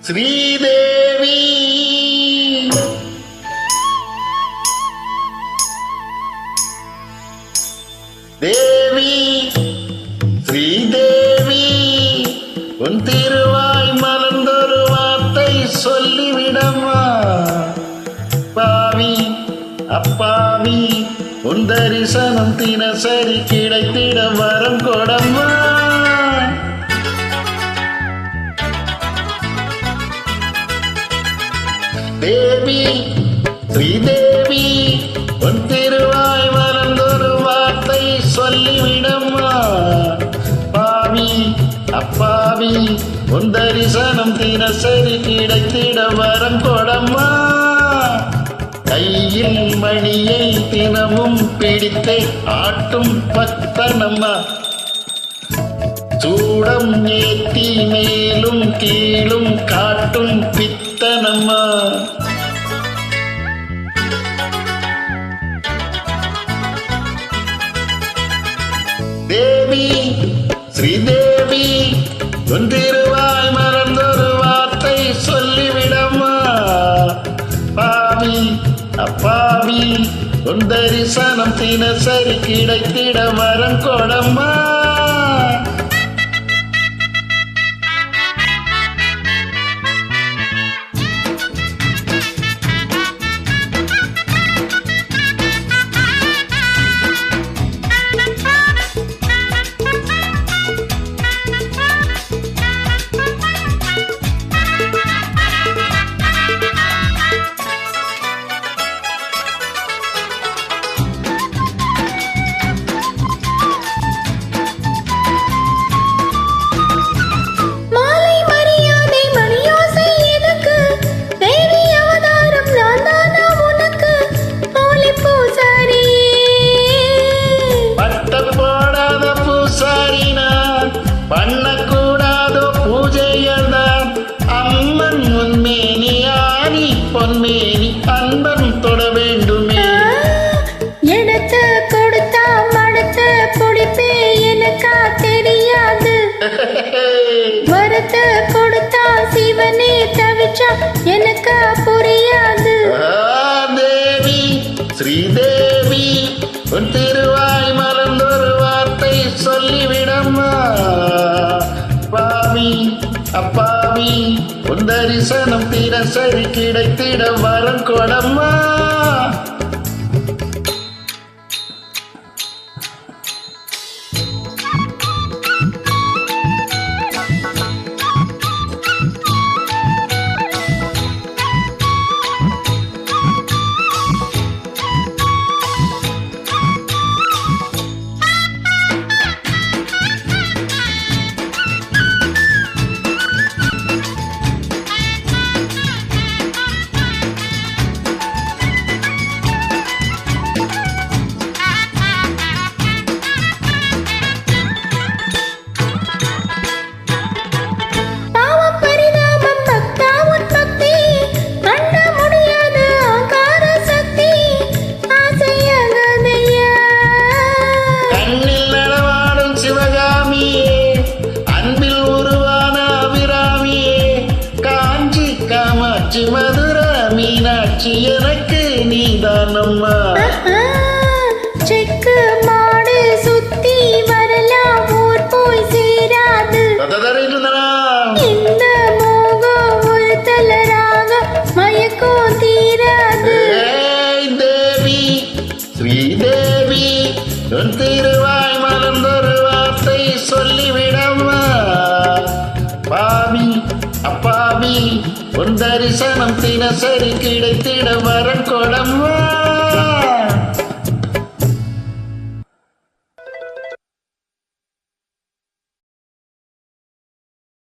ஸ்ரீதேவி தேவி ஸ்ரீதேவி உன் திருவாய் மலர்ந்தொரு வார்த்தை சொல்லிவிடமா பாவி அப்பாவி உன் தரிசனம் தினசரி கிடைத்திட வரம் கொடம்மா தேவி ஸ்ரீதேவி உன் திருவாய் மலர்ந்தொரு வார்த்தை சொல்லிவிடம்மா பாவி அப்பாவி உன் தரிசனம் தினசரி கிடைத்திட வரம் கொடம்மா கையில் மணியை தினமும் பிடித்தே ஆட்டும் பக்தனம்மா சூடம் ஏத்தி மேலும் கீழும் காட்டும் பித்தனம்மா தேவி ஸ்ரீதேவி உன் திருவாய் மலர்ந்தொரு வார்த்தை சொல்லிவிடம்மா பாவி அப்பாவி உன் தரிசனம் தினசரி கிடைத்திட வரம் கொடம்மா பண்ணக்கூடாதோ பூஜையதான் அம்மன் உன்மேனி ஆணி பொன்மேனி அன்பன் தொட வேண்டுமே எடுத்து கொடுத்தா மடுத்து பிடிப்பே எனக்கா தெரியாது வரத்து கொடுத்தா சிவனே தவிச்சா எனக்கா புரியாது தேவி ஸ்ரீதேவி உன் திருவாய் மலர்ந்தொரு வார்த்தை சொல்லிவிடம்மா பாவி அப்பாவி உன் தரிசனம் தினசரி கிடைத்திட வரம் கொடம்மா மதுர மீனாட்சி எனக்கு நீதானம்மா செக்கு மாடு சுத்தி வரலாம் ஊர் போய் சேராது இந்த மோகம் ஒரு தலராக மயக்கம் தீராது தேவி ஸ்ரீதேவி உன் திருவாய் மலர்ந்தொரு வார்த்தை சொல்லிவிடம்மா பாவி அப்பாவி உன் தரிசனம் தினசரி கிடைத்திட வரம் கொடம்மா